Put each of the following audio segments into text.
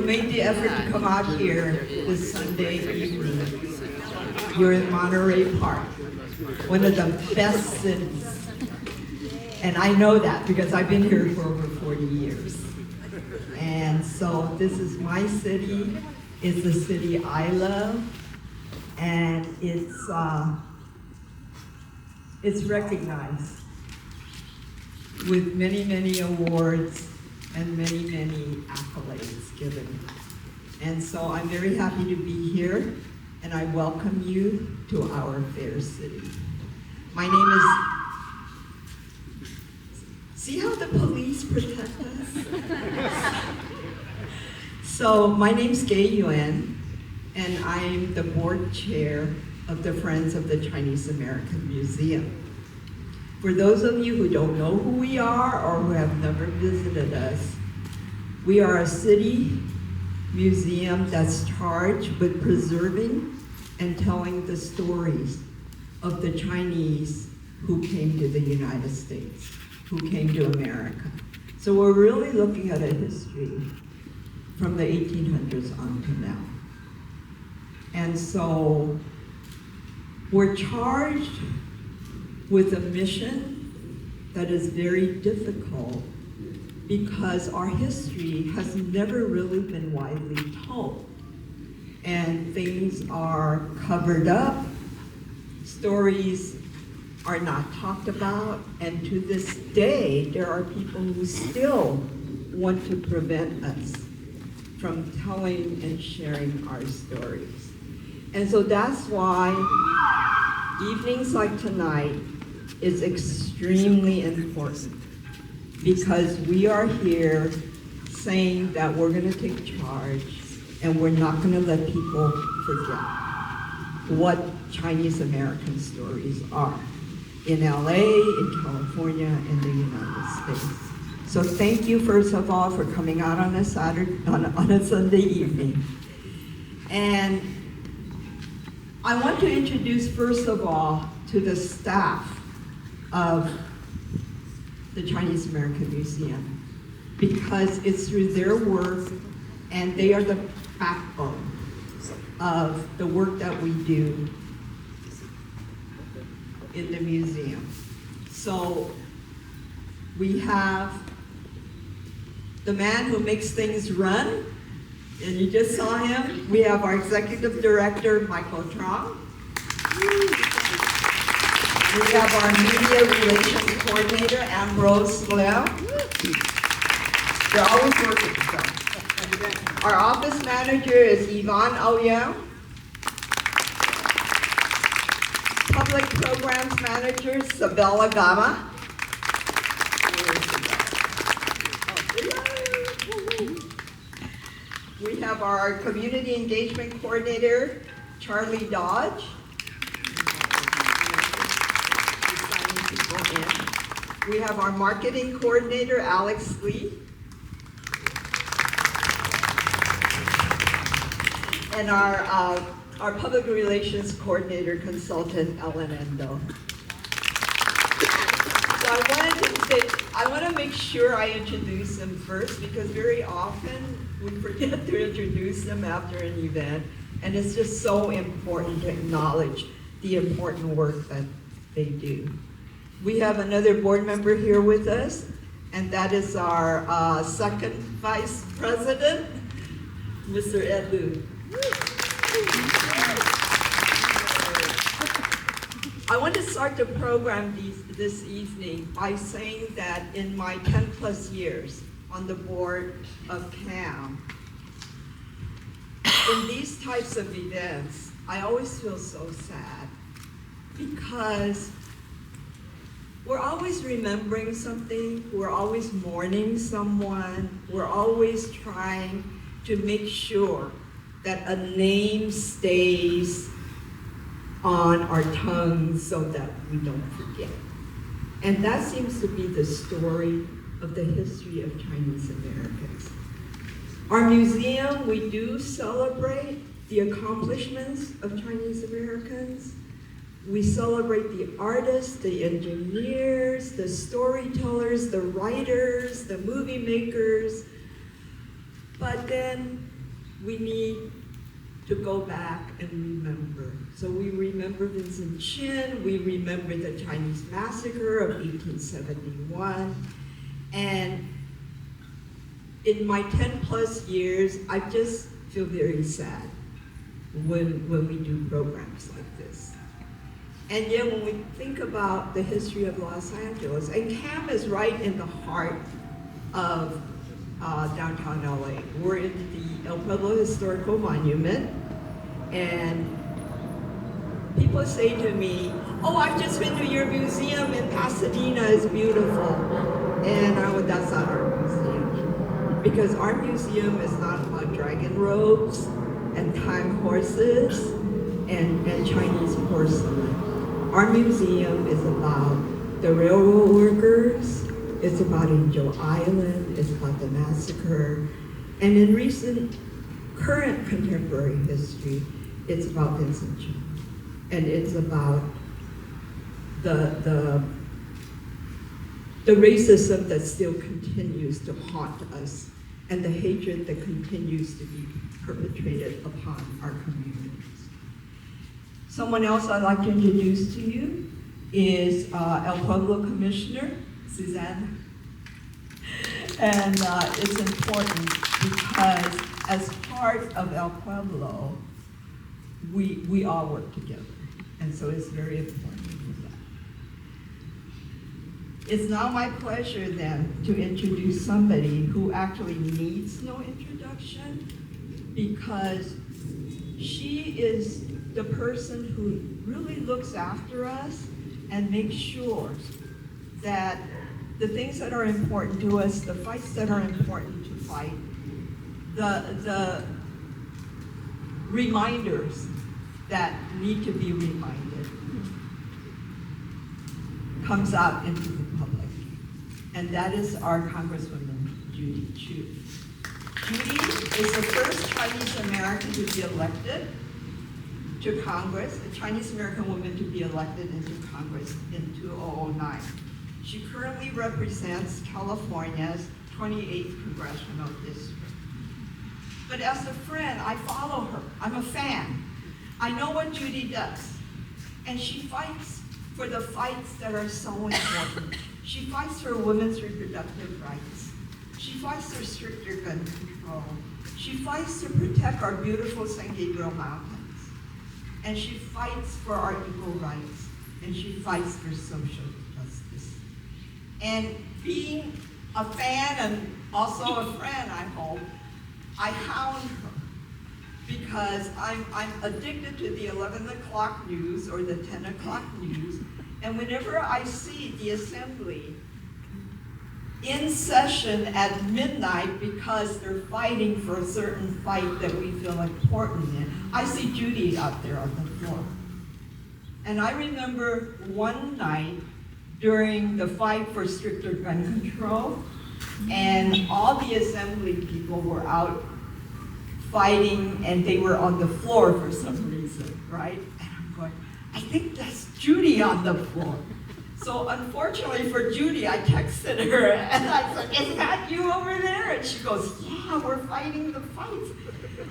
made the effort to come out here this Sunday evening. You're in Monterey Park, one of the best cities. And I know that because I've been here for over 40 years. And so this is my city. It's the city I love. And it's recognized with many, many awards and many, many accolades given. And so I'm very happy to be here, and I welcome you to our fair city. My name is, see how the police protect us? So my name's Gay Yuan, and I'm the board chair of the Friends of the Chinese American Museum. For those of you who don't know who we are or who have never visited us, we are a city museum that's charged with preserving and telling the stories of the Chinese who came to the United States, who came to America. So we're really looking at a history from the 1800s on to now. And so we're charged with a mission that is very difficult because our history has never really been widely told. And things are covered up, stories are not talked about, and to this day, there are people who still want to prevent us from telling and sharing our stories. And so that's why evenings like tonight is extremely important, because we are here saying that we're going to take charge and we're not going to let people forget what Chinese American stories are in LA, in California, and the United States. So thank you, first of all, for coming out on a Sunday evening. And I want to introduce, first of all, to the staff of the Chinese American Museum, because it's through their work, and they are the backbone of the work that we do in the museum. So we have the man who makes things run, and you just saw him. We have our executive director, Michael Trong. We have our media relations coordinator, Ambrose Leo. They're always working, so. Our office manager is Yvonne Ouyang. Public programs manager, Sabella Gama. We have our community engagement coordinator, Charlie Dodge. We have our marketing coordinator, Alex Lee. And our public relations coordinator, consultant, Ellen Endo. So I want to make sure I introduce them first, because very often we forget to introduce them after an event, and it's just so important to acknowledge the important work that they do. We have another board member here with us, and that is our second vice president, Mr. Ed Liu. I want to start the program this evening by saying that in my 10 plus years on the board of CAM, in these types of events, I always feel so sad, because we're always remembering something, we're always mourning someone, we're always trying to make sure that a name stays on our tongues so that we don't forget. And that seems to be the story of the history of Chinese Americans. Our museum, we do celebrate the accomplishments of Chinese Americans. We celebrate the artists, the engineers, the storytellers, the writers, the movie makers. But then we need to go back and remember. So we remember Vincent Chin, we remember the Chinese massacre of 1871, and in my 10 plus years, I just feel very sad when we do programs like this. And yet when we think about the history of Los Angeles, and CAM is right in the heart of downtown LA. We're in the El Pueblo Historical Monument, and people say to me, oh, I've just been to your museum in Pasadena, it's beautiful. And I would, that's not our museum. Because our museum is not about dragon robes and time horses and Chinese porcelain. Our museum is about the railroad workers, it's about Angel Island, it's about the massacre, and in recent, current contemporary history, it's about Vincent Chin. And it's about the racism that still continues to haunt us and the hatred that continues to be perpetrated upon our communities. Someone else I'd like to introduce to you is El Pueblo Commissioner, Suzanne. And it's important because as part of El Pueblo, we all work together. And so it's very important for that. It's now my pleasure then to introduce somebody who actually needs no introduction because she is the person who really looks after us and makes sure that the things that are important to us, the fights that are important to fight, the reminders that need to be reminded comes out into the public. And that is our Congresswoman, Judy Chu. Judy is the first Chinese American to be elected to Congress, a Chinese American woman to be elected into Congress in 2009. She currently represents California's 28th Congressional District. But as a friend, I follow her. I'm a fan. I know what Judy does. And she fights for the fights that are so important. She fights for women's reproductive rights. She fights for stricter gun control. She fights to protect our beautiful San Gabriel Mountains. And she fights for our equal rights. And she fights for social justice. And being a fan and also a friend, I hope, I hound her because I'm addicted to the 11 o'clock news or the 10 o'clock news. And whenever I see the assembly in session at midnight because they're fighting for a certain fight that we feel important in, I see Judy out there on the floor. And I remember one night during the fight for stricter gun control, and all the assembly people were out fighting and they were on the floor for some reason, right? And I'm going, I think that's Judy on the floor. So unfortunately for Judy, I texted her and I said, is that you over there? And she goes, yeah, we're fighting the fights.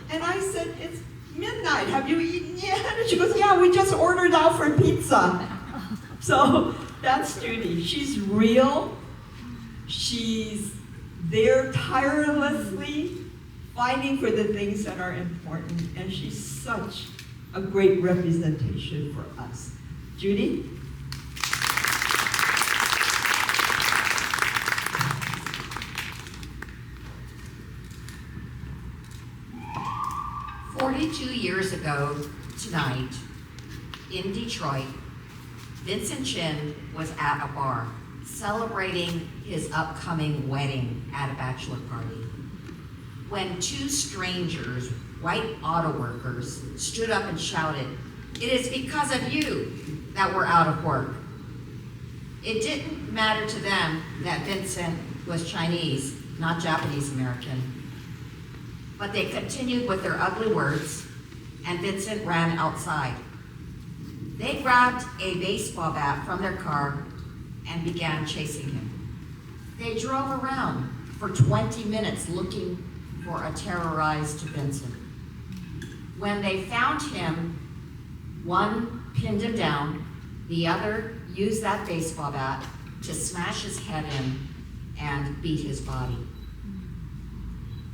And I said, it's midnight, have you eaten yet? And she goes, yeah, we just ordered out for pizza. So that's Judy. She's real. She's there tirelessly fighting for the things that are important, and she's such a great representation for us. Judy? "42 years ago tonight, in Detroit, Vincent Chin was at a bar celebrating his upcoming wedding at a bachelor party when two strangers, white auto workers, stood up and shouted, 'It is because of you that we're out of work.' It didn't matter to them that Vincent was Chinese, not Japanese American. But they continued with their ugly words, and Vincent ran outside. They grabbed a baseball bat from their car and began chasing him. They drove around for 20 minutes looking for a terrorized Vincent. When they found him, one pinned him down, the other used that baseball bat to smash his head in and beat his body.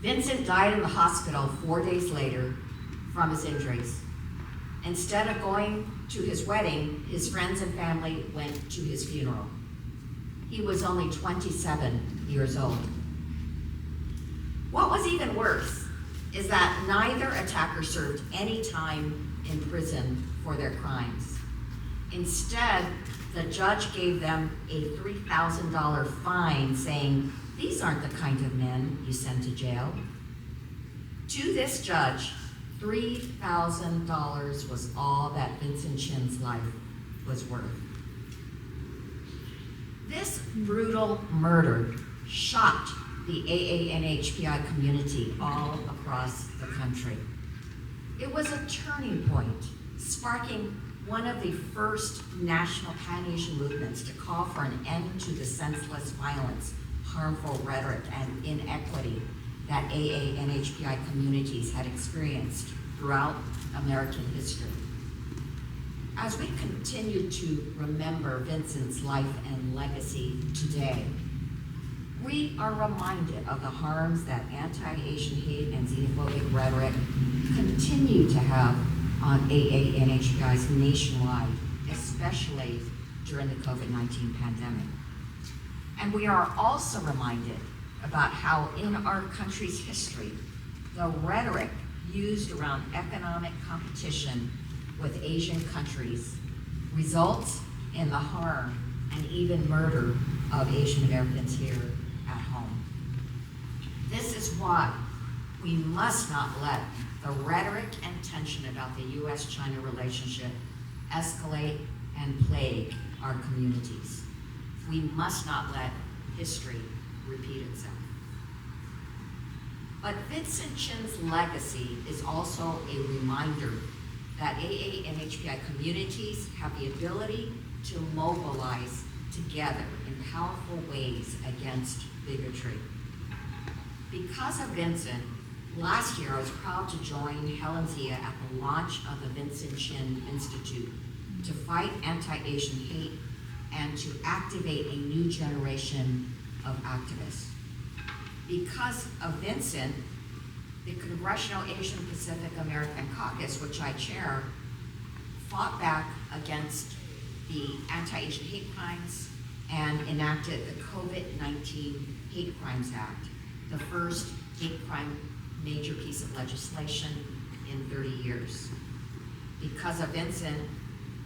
Vincent died in the hospital 4 days later from his injuries. Instead of going to his wedding, his friends and family went to his funeral. He was only 27 years old. What was even worse is that neither attacker served any time in prison for their crimes. Instead, the judge gave them a $3,000 fine, saying, "These aren't the kind of men you send to jail." To this judge, $3,000 was all that Vincent Chin's life was worth. This brutal murder shocked the AANHPI community all across the country. It was a turning point, sparking one of the first national pan-Asian movements to call for an end to the senseless violence, harmful rhetoric, and inequity that AANHPI communities had experienced throughout American history. As we continue to remember Vincent's life and legacy today, we are reminded of the harms that anti-Asian hate and xenophobic rhetoric continue to have on AANHPIs nationwide, especially during the COVID-19 pandemic. And we are also reminded about how in our country's history, the rhetoric used around economic competition with Asian countries results in the harm and even murder of Asian Americans here at home. This is why we must not let the rhetoric and tension about the U.S.-China relationship escalate and plague our communities. We must not let history repeat itself. But Vincent Chin's legacy is also a reminder that AANHPI communities have the ability to mobilize together in powerful ways against bigotry. Because of Vincent, last year I was proud to join Helen Zia at the launch of the Vincent Chin Institute to fight anti-Asian hate and to activate a new generation of activists. Because of Vincent, the Congressional Asian Pacific American Caucus, which I chair, fought back against the anti-Asian hate crimes and enacted the COVID-19 Hate Crimes Act, the first hate crime major piece of legislation in 30 years. Because of Vincent,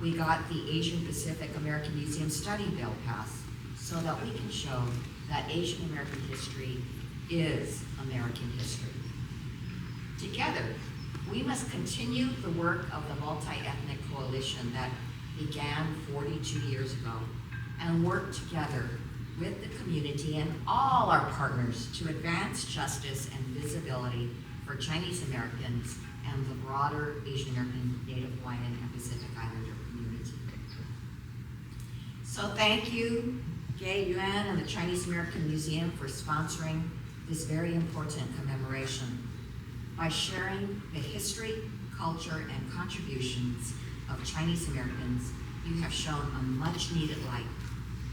we got the Asian Pacific American Museum Study Bill passed so that we can show that Asian American history is American history. Together, we must continue the work of the multi-ethnic coalition that began 42 years ago and work together with the community and all our partners to advance justice and visibility for Chinese Americans and the broader Asian American, Native Hawaiian, and Pacific Islander community. So thank you, Gay Yuan and the Chinese American Museum for sponsoring this very important commemoration. By sharing the history, culture, and contributions of Chinese Americans, you have shown a much needed light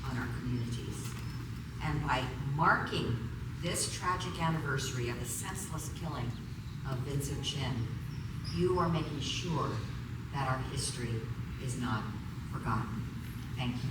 on our communities. And by marking this tragic anniversary of the senseless killing of Vincent Chin, you are making sure that our history is not forgotten. Thank you.